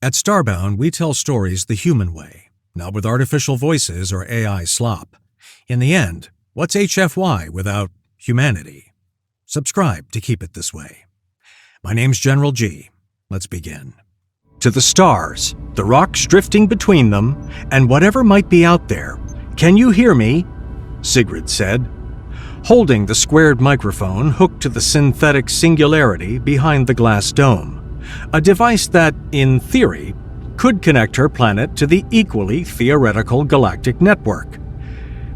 At Starbound, we tell stories the human way, not with artificial voices or AI slop. In the end, what's HFY without humanity? Subscribe to keep it this way. My name's General G. Let's begin. To the stars, the rocks drifting between them, and whatever might be out there. Can you hear me? Sigrid said, holding the squared microphone hooked to the synthetic singularity behind the glass dome. A device that, in theory, could connect her planet to the equally theoretical galactic network,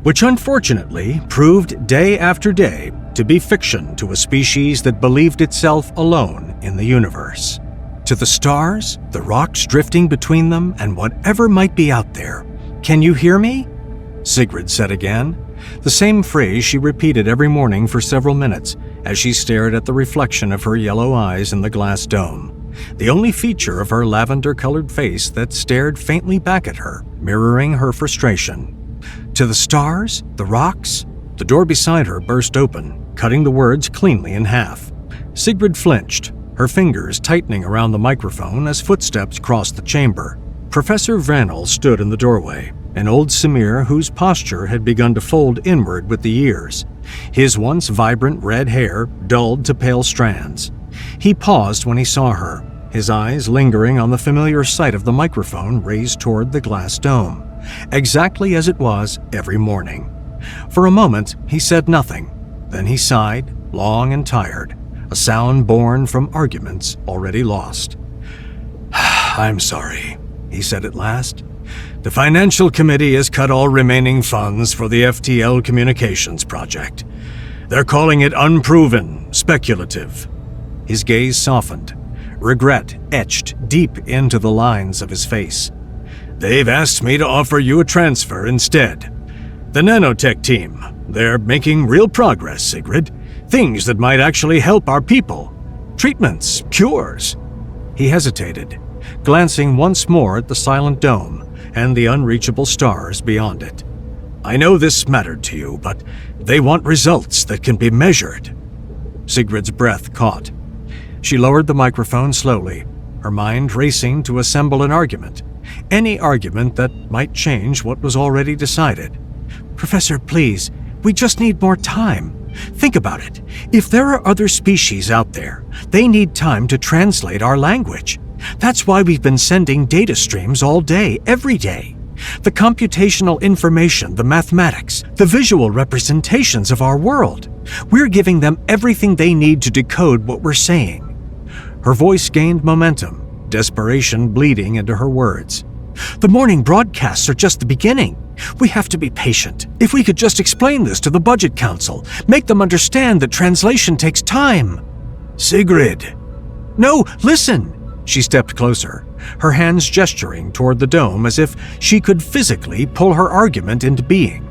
which unfortunately proved day after day to be fiction to a species that believed itself alone in the universe. To the stars, the rocks drifting between them, and whatever might be out there. Can you hear me? Sigrid said again, the same phrase she repeated every morning for several minutes as she stared at the reflection of her yellow eyes in the glass dome, the only feature of her lavender-colored face that stared faintly back at her, mirroring her frustration. To the stars, the rocks. The door beside her burst open, cutting the words cleanly in half. Sigrid flinched, her fingers tightening around the microphone as footsteps crossed the chamber. Professor Vranel stood in the doorway, an old Samir whose posture had begun to fold inward with the years, his once vibrant red hair dulled to pale strands. He paused when he saw her, his eyes lingering on the familiar sight of the microphone raised toward the glass dome, exactly as it was every morning. For a moment, he said nothing. Then he sighed, long and tired, a sound born from arguments already lost. I'm sorry, he said at last. The Financial Committee has cut all remaining funds for the FTL Communications project. They're calling it unproven, speculative. His gaze softened, regret etched deep into the lines of his face. They've asked me to offer you a transfer instead. The nanotech team, they're making real progress, Sigrid. Things that might actually help our people. Treatments, cures. He hesitated, glancing once more at the silent dome and the unreachable stars beyond it. I know this mattered to you, but they want results that can be measured. Sigrid's breath caught. She lowered the microphone slowly, her mind racing to assemble an argument. Any argument that might change what was already decided. Professor, please, we just need more time. Think about it. If there are other species out there, they need time to translate our language. That's why we've been sending data streams all day, every day. The computational information, the mathematics, the visual representations of our world. We're giving them everything they need to decode what we're saying. Her voice gained momentum, desperation bleeding into her words. The morning broadcasts are just the beginning. We have to be patient. If we could just explain this to the Budget Council, make them understand that translation takes time. Sigrid. No, listen. She stepped closer, her hands gesturing toward the dome as if she could physically pull her argument into being.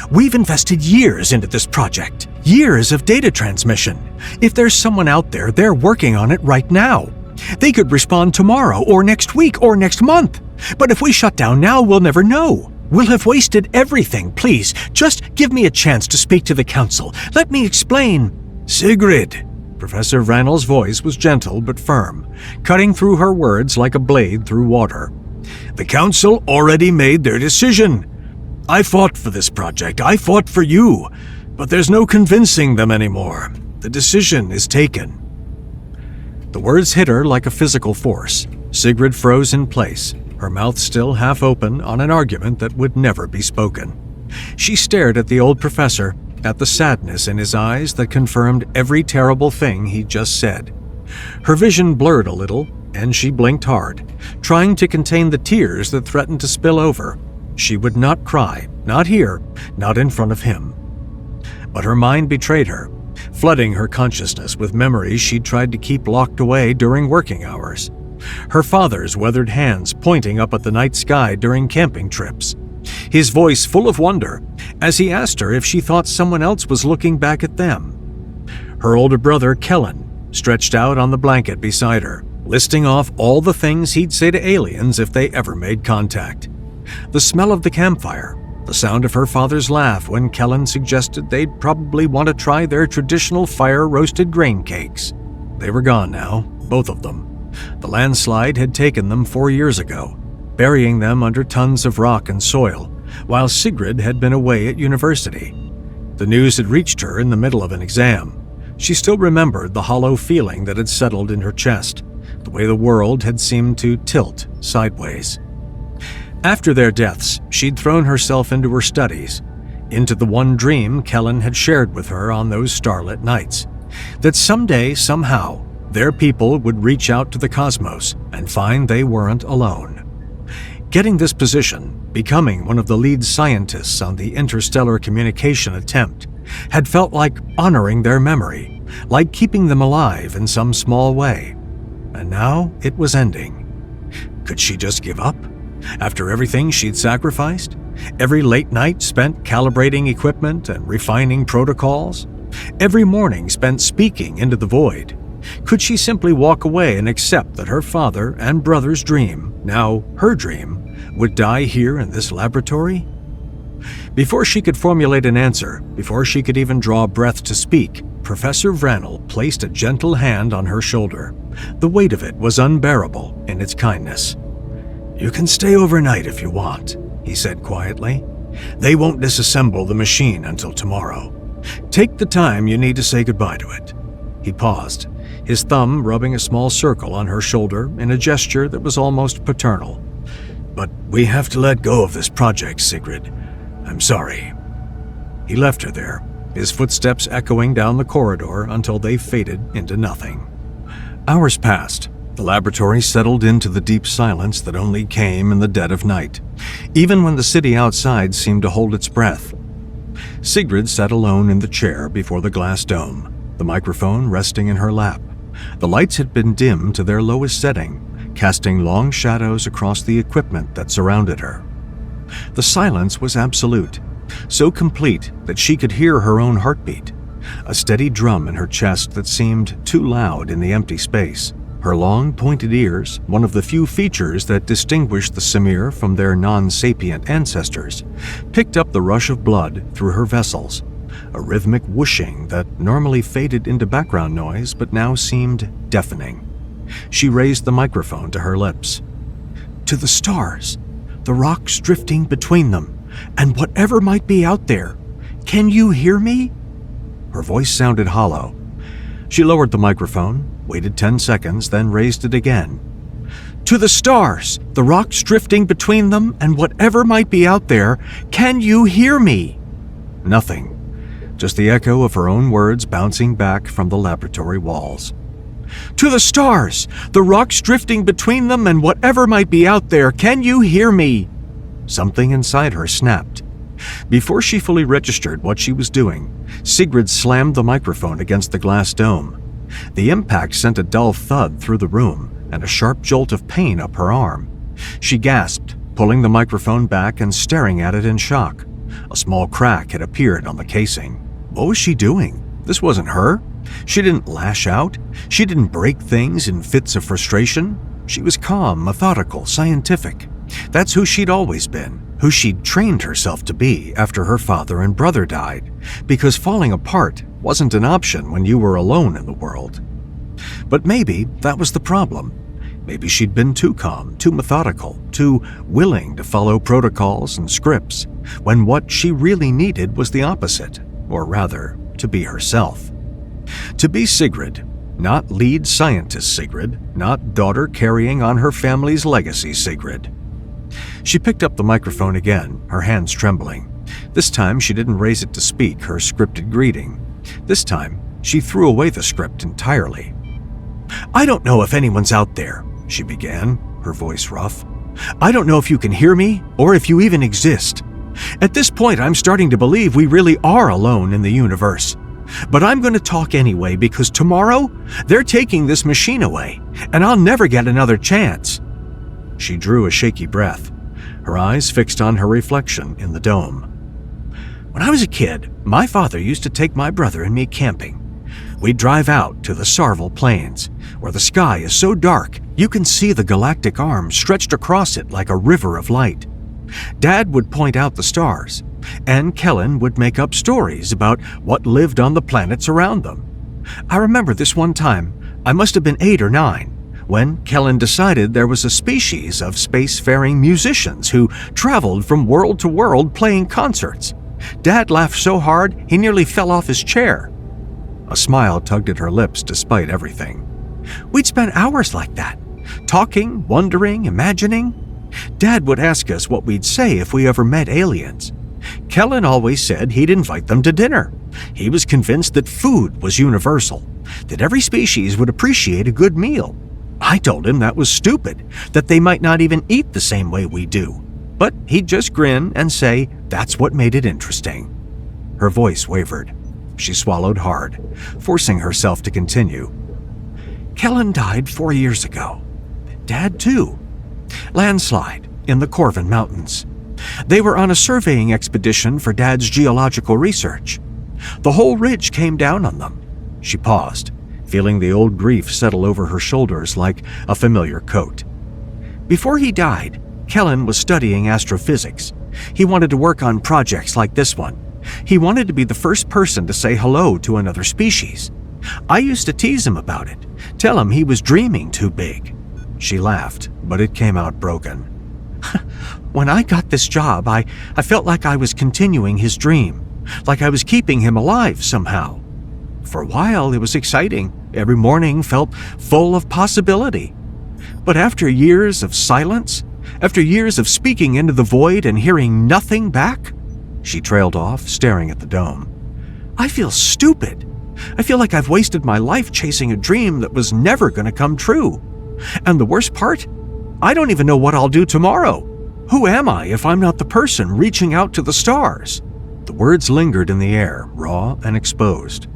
We've invested years into this project, years of data transmission. If there's someone out there, they're working on it right now. They could respond tomorrow or next week or next month. But if we shut down now, we'll never know. We'll have wasted everything. Please, just give me a chance to speak to the council. Let me explain. Sigrid. Professor Vranel's voice was gentle but firm, cutting through her words like a blade through water. The council already made their decision. I fought for this project. I fought for you. But there's no convincing them anymore. The decision is taken. The words hit her like a physical force. Sigrid froze in place, her mouth still half open on an argument that would never be spoken. She stared at the old professor, at the sadness in his eyes that confirmed every terrible thing he'd just said. Her vision blurred a little, and she blinked hard, trying to contain the tears that threatened to spill over. She would not cry, not here, not in front of him. But her mind betrayed her, flooding her consciousness with memories she'd tried to keep locked away during working hours. Her father's weathered hands pointing up at the night sky during camping trips. His voice full of wonder as he asked her if she thought someone else was looking back at them. Her older brother, Kellen, stretched out on the blanket beside her, listing off all the things he'd say to aliens if they ever made contact. The smell of the campfire, the sound of her father's laugh when Kellen suggested they'd probably want to try their traditional fire-roasted grain cakes. They were gone now, both of them. The landslide had taken them 4 years ago, burying them under tons of rock and soil, while Sigrid had been away at university. The news had reached her in the middle of an exam. She still remembered the hollow feeling that had settled in her chest, the way the world had seemed to tilt sideways. After their deaths, she'd thrown herself into her studies, into the one dream Kellen had shared with her on those starlit nights, that someday, somehow, their people would reach out to the cosmos and find they weren't alone. Getting this position, becoming one of the lead scientists on the interstellar communication attempt, had felt like honoring their memory, like keeping them alive in some small way. And now it was ending. Could she just give up? After everything she'd sacrificed? Every late night spent calibrating equipment and refining protocols? Every morning spent speaking into the void? Could she simply walk away and accept that her father and brother's dream, now her dream, would die here in this laboratory? Before she could formulate an answer, before she could even draw breath to speak, Professor Vranel placed a gentle hand on her shoulder. The weight of it was unbearable in its kindness. "You can stay overnight if you want," he said quietly. "They won't disassemble the machine until tomorrow. Take the time you need to say goodbye to it." He paused, his thumb rubbing a small circle on her shoulder in a gesture that was almost paternal. "But we have to let go of this project, Sigrid. I'm sorry." He left her there, his footsteps echoing down the corridor until they faded into nothing. Hours passed. The laboratory settled into the deep silence that only came in the dead of night, even when the city outside seemed to hold its breath. Sigrid sat alone in the chair before the glass dome, the microphone resting in her lap. The lights had been dimmed to their lowest setting, casting long shadows across the equipment that surrounded her. The silence was absolute, so complete that she could hear her own heartbeat, a steady drum in her chest that seemed too loud in the empty space. Her long, pointed ears, one of the few features that distinguished the Samir from their non-sapient ancestors, picked up the rush of blood through her vessels, a rhythmic whooshing that normally faded into background noise but now seemed deafening. She raised the microphone to her lips. "To the stars, the rocks drifting between them, and whatever might be out there. Can you hear me?" Her voice sounded hollow. She lowered the microphone, waited 10 seconds, then raised it again. "To the stars, the rocks drifting between them, and whatever might be out there. Can you hear me?" Nothing. Just the echo of her own words bouncing back from the laboratory walls. "To the stars, the rocks drifting between them, and whatever might be out there. Can you hear me?" Something inside her snapped. Before she fully registered what she was doing, Sigrid slammed the microphone against the glass dome. The impact sent a dull thud through the room and a sharp jolt of pain up her arm. She gasped, pulling the microphone back and staring at it in shock. A small crack had appeared on the casing. What was she doing? This wasn't her. She didn't lash out. She didn't break things in fits of frustration. She was calm, methodical, scientific. That's who she'd always been, who she'd trained herself to be after her father and brother died, because falling apart wasn't an option when you were alone in the world. But maybe that was the problem. Maybe she'd been too calm, too methodical, too willing to follow protocols and scripts, when what she really needed was the opposite, or rather, to be herself. To be Sigrid, not lead scientist Sigrid, not daughter carrying on her family's legacy Sigrid. She picked up the microphone again, her hands trembling. This time she didn't raise it to speak her scripted greeting. This time she threw away the script entirely. "I don't know if anyone's out there," she began, her voice rough. "I don't know if you can hear me, or if you even exist. At this point, I'm starting to believe we really are alone in the universe. But I'm going to talk anyway because tomorrow, they're taking this machine away, and I'll never get another chance." She drew a shaky breath, her eyes fixed on her reflection in the dome. "When I was a kid, my father used to take my brother and me camping. We'd drive out to the Sarvel Plains, where the sky is so dark you can see the galactic arm stretched across it like a river of light. Dad would point out the stars, and Kellen would make up stories about what lived on the planets around them. I remember this one time, I must have been 8 or 9. when Kellen decided there was a species of spacefaring musicians who traveled from world to world playing concerts. Dad laughed so hard he nearly fell off his chair. A smile tugged at her lips despite everything. We'd spend hours like that, talking, wondering, imagining. Dad would ask us what we'd say if we ever met aliens. Kellen always said he'd invite them to dinner. He was convinced that food was universal, that every species would appreciate a good meal. I told him that was stupid, that they might not even eat the same way we do. But he'd just grin and say that's what made it interesting. Her voice wavered. She swallowed hard, forcing herself to continue. Kellen died 4 years ago. Dad, too. Landslide in the Corvin Mountains. They were on a surveying expedition for Dad's geological research. The whole ridge came down on them. She paused, feeling the old grief settle over her shoulders like a familiar coat. Before he died, Kellen was studying astrophysics. He wanted to work on projects like this one. He wanted to be the first person to say hello to another species. I used to tease him about it, tell him he was dreaming too big. She laughed, but it came out broken. When I got this job, I felt like I was continuing his dream, like I was keeping him alive somehow. For a while, it was exciting. Every morning felt full of possibility. But after years of silence, after years of speaking into the void and hearing nothing back, she trailed off, staring at the dome. I feel stupid. I feel like I've wasted my life chasing a dream that was never going to come true. And the worst part? I don't even know what I'll do tomorrow. Who am I if I'm not the person reaching out to the stars? The words lingered in the air, raw and exposed.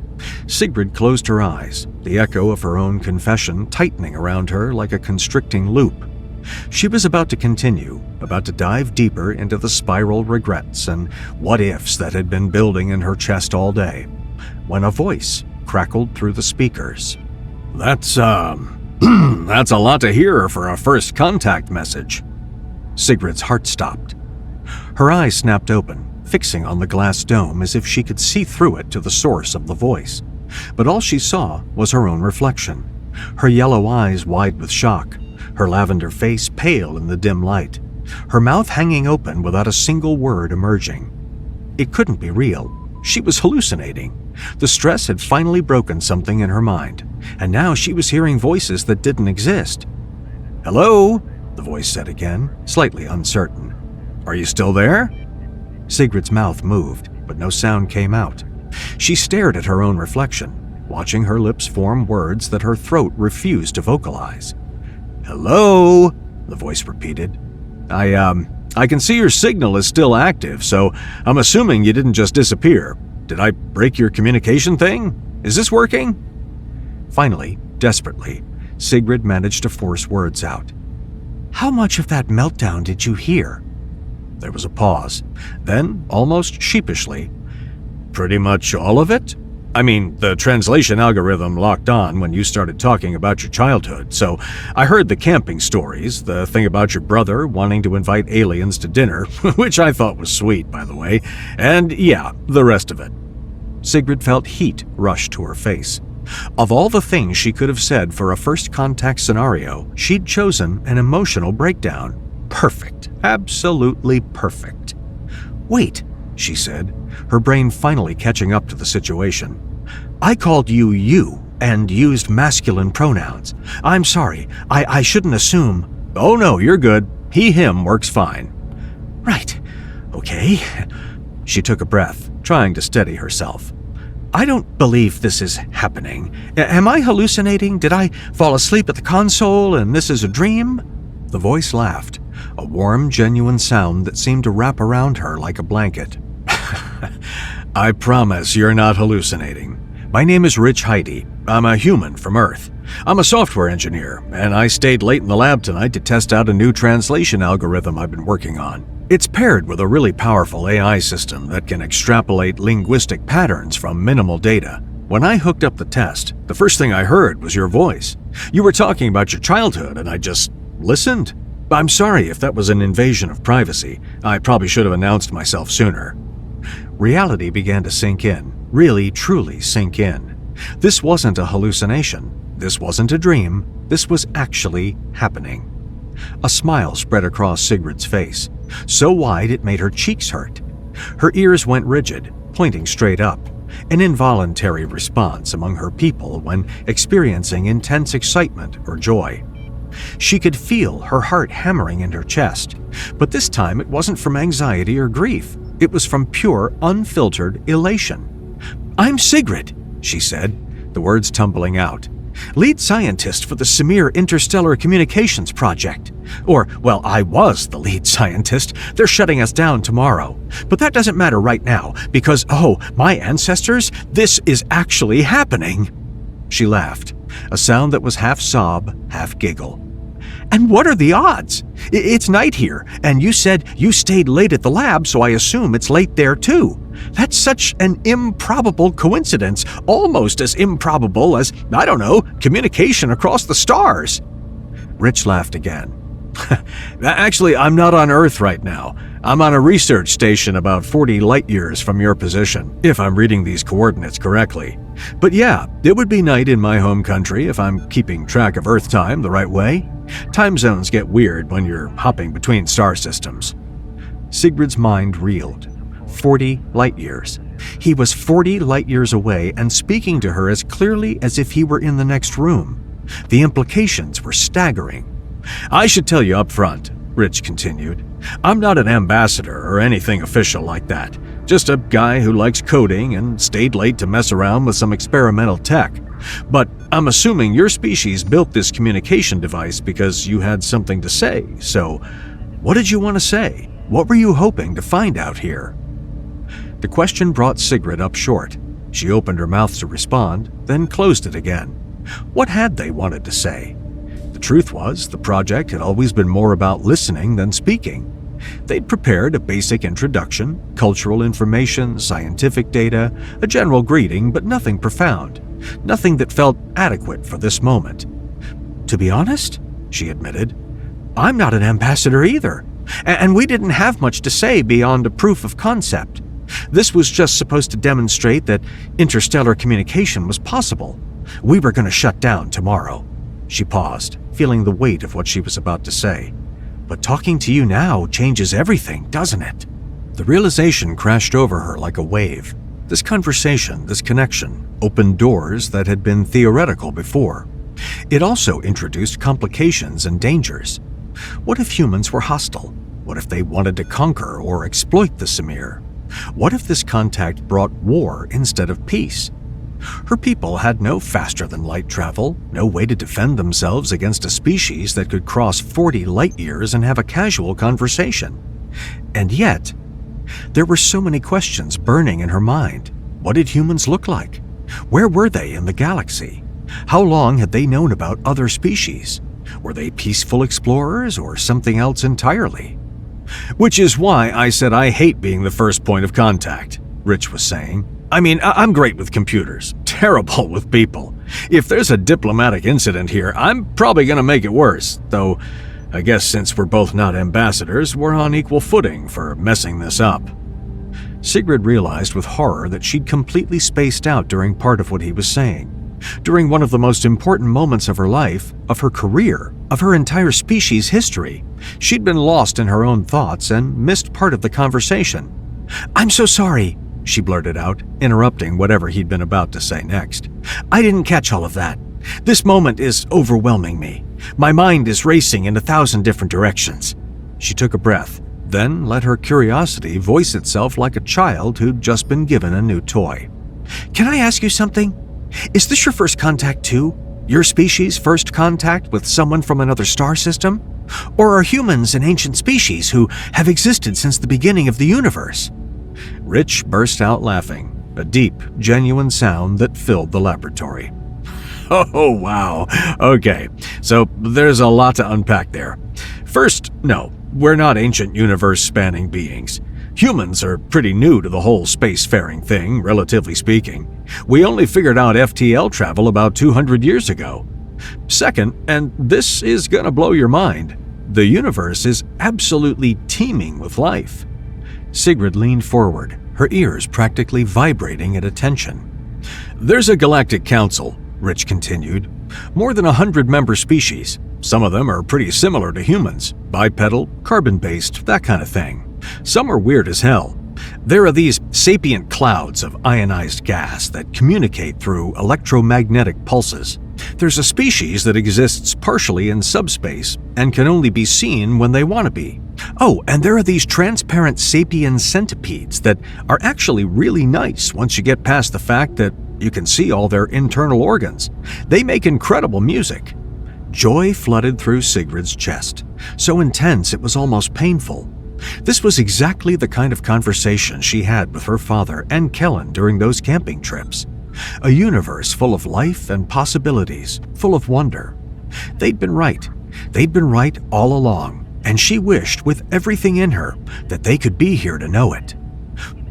Sigrid closed her eyes, the echo of her own confession tightening around her like a constricting loop. She was about to continue, about to dive deeper into the spiral regrets and what-ifs that had been building in her chest all day, when a voice crackled through the speakers. That's a lot to hear for a first contact message. Sigrid's heart stopped. Her eyes snapped open, fixing on the glass dome as if she could see through it to the source of the voice. But all she saw was her own reflection, her yellow eyes wide with shock, her lavender face pale in the dim light, her mouth hanging open without a single word emerging. It couldn't be real. She was hallucinating. The stress had finally broken something in her mind, and now she was hearing voices that didn't exist. "Hello?" the voice said again, slightly uncertain. "Are you still there?" Sigrid's mouth moved, but no sound came out. She stared at her own reflection, watching her lips form words that her throat refused to vocalize. "Hello?" the voice repeated. I can see your signal is still active, so I'm assuming you didn't just disappear. Did I break your communication thing? Is this working?" Finally, desperately, Sigrid managed to force words out. "How much of that meltdown did you hear?" There was a pause. Then, almost sheepishly, "Pretty much all of it? I mean, the translation algorithm locked on when you started talking about your childhood, so I heard the camping stories, the thing about your brother wanting to invite aliens to dinner, which I thought was sweet, by the way, and yeah, the rest of it." Sigrid felt heat rush to her face. Of all the things she could have said for a first contact scenario, she'd chosen an emotional breakdown. Perfect. Absolutely perfect. "Wait," she said, her brain finally catching up to the situation. "I called you you and used masculine pronouns. I'm sorry. I shouldn't assume." "Oh no, you're good. He, him works fine." "Right. Okay." She took a breath, trying to steady herself. "I don't believe this is happening. Am I hallucinating? Did I fall asleep at the console and this is a dream?" The voice laughed, a warm, genuine sound that seemed to wrap around her like a blanket. "I promise you're not hallucinating. My name is Rich Heidi. I'm a human from Earth. I'm a software engineer, and I stayed late in the lab tonight to test out a new translation algorithm I've been working on. It's paired with a really powerful AI system that can extrapolate linguistic patterns from minimal data. When I hooked up the test, the first thing I heard was your voice. You were talking about your childhood, and I just listened. I'm sorry if that was an invasion of privacy. I probably should have announced myself sooner." Reality began to sink in, really, truly sink in. This wasn't a hallucination. This wasn't a dream. This was actually happening. A smile spread across Sigrid's face, so wide it made her cheeks hurt. Her ears went rigid, pointing straight up, an involuntary response among her people when experiencing intense excitement or joy. She could feel her heart hammering in her chest, but this time it wasn't from anxiety or grief. It was from pure, unfiltered elation. "I'm Sigrid," she said, the words tumbling out. "Lead scientist for the Samir Interstellar Communications Project. Or, well, I was the lead scientist. They're shutting us down tomorrow. But that doesn't matter right now, because, oh, my ancestors, this is actually happening." She laughed, a sound that was half sob, half giggle. "And what are the odds? It's night here, and you said you stayed late at the lab, so I assume it's late there too. That's such an improbable coincidence, almost as improbable as, I don't know, communication across the stars." Rich laughed again. "Actually, I'm not on Earth right now. I'm on a research station about 40 light-years from your position, if I'm reading these coordinates correctly. But yeah, it would be night in my home country if I'm keeping track of Earth time the right way. Time zones get weird when you're hopping between star systems." Sigrid's mind reeled. 40 light-years. He was 40 light-years away and speaking to her as clearly as if he were in the next room. The implications were staggering. "I should tell you up front," Rich continued. "I'm not an ambassador or anything official like that. Just a guy who likes coding and stayed late to mess around with some experimental tech. But I'm assuming your species built this communication device because you had something to say, so what did you want to say? What were you hoping to find out here?" The question brought Sigrid up short. She opened her mouth to respond, then closed it again. What had they wanted to say? The truth was, the project had always been more about listening than speaking. They'd prepared a basic introduction, cultural information, scientific data, a general greeting, but nothing profound. Nothing that felt adequate for this moment. "To be honest," she admitted, "I'm not an ambassador either. And we didn't have much to say beyond a proof of concept. This was just supposed to demonstrate that interstellar communication was possible. We were going to shut down tomorrow." She paused, feeling the weight of what she was about to say. "But talking to you now changes everything, doesn't it?" The realization crashed over her like a wave. This conversation, this connection, opened doors that had been theoretical before. It also introduced complications and dangers. What if humans were hostile? What if they wanted to conquer or exploit the Samir? What if this contact brought war instead of peace? Her people had no faster-than-light travel, no way to defend themselves against a species that could cross 40 light-years and have a casual conversation. And yet, there were so many questions burning in her mind. What did humans look like? Where were they in the galaxy? How long had they known about other species? Were they peaceful explorers or something else entirely? "Which is why I said I hate being the first point of contact," Rich was saying. "I mean, I'm great with computers, terrible with people. If there's a diplomatic incident here, I'm probably going to make it worse, though I guess since we're both not ambassadors, we're on equal footing for messing this up." Sigrid realized with horror that she'd completely spaced out during part of what he was saying. During one of the most important moments of her life, of her career, of her entire species' history, she'd been lost in her own thoughts and missed part of the conversation. "I'm so sorry," she blurted out, interrupting whatever he'd been about to say next. "I didn't catch all of that. This moment is overwhelming me. My mind is racing in 1,000 different directions." She took a breath, then let her curiosity voice itself like a child who'd just been given a new toy. "Can I ask you something? Is this your first contact too? Your species' first contact with someone from another star system? Or are humans an ancient species who have existed since the beginning of the universe?" Rich burst out laughing, a deep, genuine sound that filled the laboratory. "Oh, wow. Okay, so there's a lot to unpack there. First, no, we're not ancient universe-spanning beings. Humans are pretty new to the whole spacefaring thing, relatively speaking. We only figured out FTL travel about 200 years ago. Second, and this is gonna blow your mind, the universe is absolutely teeming with life." Sigrid leaned forward, her ears practically vibrating at attention. "There's a galactic council," Rich continued, More than 100 member species. Some of them are pretty similar to humans, bipedal, carbon-based, that kind of thing. Some are weird as hell. There are these sapient clouds of ionized gas that communicate through electromagnetic pulses. There's a species that exists partially in subspace and can only be seen when they want to be. Oh, and there are these transparent sapien centipedes that are actually really nice once you get past the fact that you can see all their internal organs. They make incredible music. Joy flooded through Sigrid's chest, so intense it was almost painful. This was exactly the kind of conversation she had with her father and Kellen during those camping trips. A universe full of life and possibilities, full of wonder. They'd been right. They'd been right all along, and she wished with everything in her that they could be here to know it.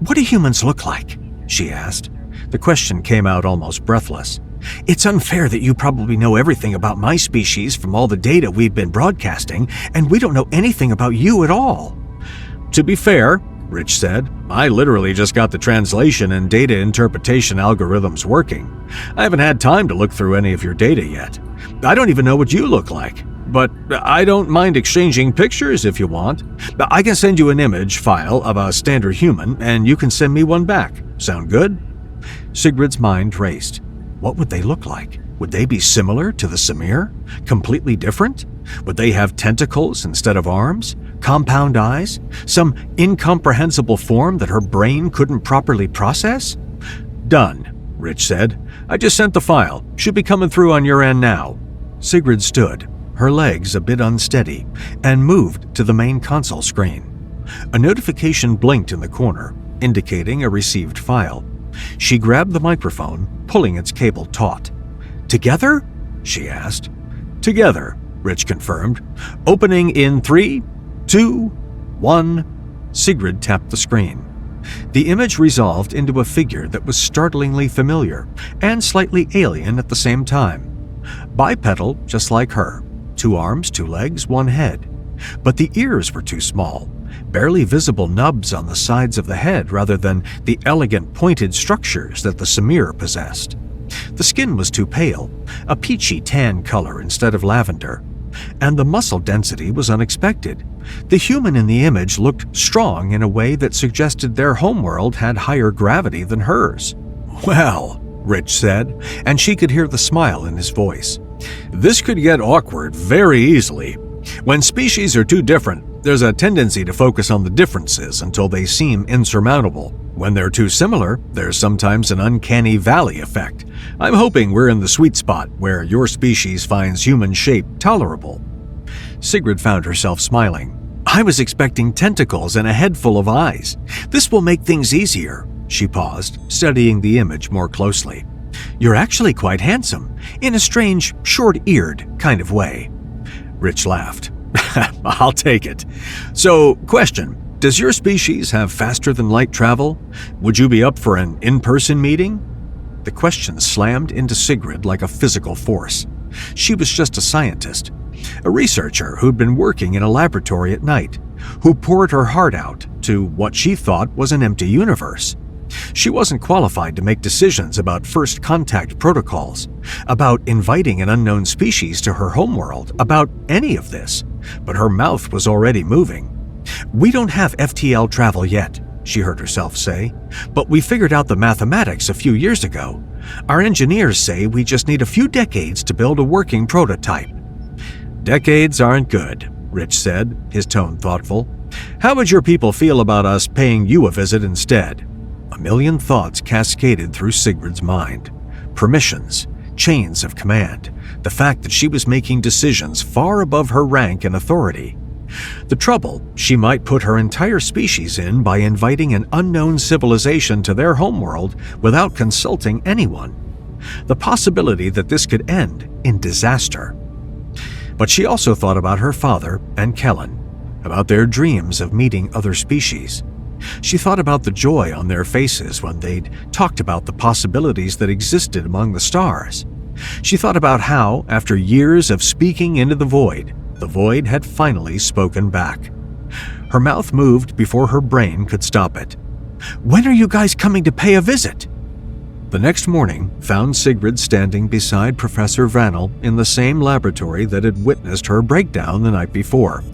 "What do humans look like?" she asked. The question came out almost breathless. "It's unfair that you probably know everything about my species from all the data we've been broadcasting, and we don't know anything about you at all." "To be fair," Rich said, "I literally just got the translation and data interpretation algorithms working. I haven't had time to look through any of your data yet. I don't even know what you look like. But I don't mind exchanging pictures if you want. I can send you an image file of a standard human, and you can send me one back. Sound good?" Sigrid's mind raced. What would they look like? Would they be similar to the Samir? Completely different? Would they have tentacles instead of arms? Compound eyes? Some incomprehensible form that her brain couldn't properly process? "Done," Rich said. "I just sent the file. Should be coming through on your end now." Sigrid stood, her legs a bit unsteady, and moved to the main console screen. A notification blinked in the corner, indicating a received file. She grabbed the microphone, pulling its cable taut. "Together?" she asked. "Together," Rich confirmed. "Opening in 3, 2, 1. Sigrid tapped the screen. The image resolved into a figure that was startlingly familiar and slightly alien at the same time. Bipedal, just like her. 2 arms, 2 legs, 1 head. But the ears were too small, barely visible nubs on the sides of the head rather than the elegant pointed structures that the Samir possessed. The skin was too pale, a peachy tan color instead of lavender, and the muscle density was unexpected. The human in the image looked strong in a way that suggested their homeworld had higher gravity than hers. "Well," Rich said, and she could hear the smile in his voice. "This could get awkward very easily. When species are too different, there's a tendency to focus on the differences until they seem insurmountable. When they're too similar, there's sometimes an uncanny valley effect. I'm hoping we're in the sweet spot where your species finds human shape tolerable." Sigrid found herself smiling. "I was expecting tentacles and a head full of eyes. This will make things easier." She paused, studying the image more closely. "You're actually quite handsome, in a strange, short-eared kind of way." Rich laughed. "I'll take it. So, question. Does your species have faster-than-light travel? Would you be up for an in-person meeting?" The question slammed into Sigrid like a physical force. She was just a scientist, a researcher who'd been working in a laboratory at night, who poured her heart out to what she thought was an empty universe. She wasn't qualified to make decisions about first contact protocols, about inviting an unknown species to her homeworld, about any of this, but her mouth was already moving. "We don't have FTL travel yet," she heard herself say, "but we figured out the mathematics a few years ago. Our engineers say we just need a few decades to build a working prototype." "Decades aren't good," Rich said, his tone thoughtful. "How would your people feel about us paying you a visit instead?" A million thoughts cascaded through Sigrid's mind. Permissions, chains of command, the fact that she was making decisions far above her rank and authority. The trouble she might put her entire species in by inviting an unknown civilization to their homeworld without consulting anyone. The possibility that this could end in disaster. But she also thought about her father and Kellen, about their dreams of meeting other species. She thought about the joy on their faces when they'd talked about the possibilities that existed among the stars. She thought about how, after years of speaking into the void had finally spoken back. Her mouth moved before her brain could stop it. "When are you guys coming to pay a visit?" The next morning found Sigrid standing beside Professor Vanel in the same laboratory that had witnessed her breakdown the night before.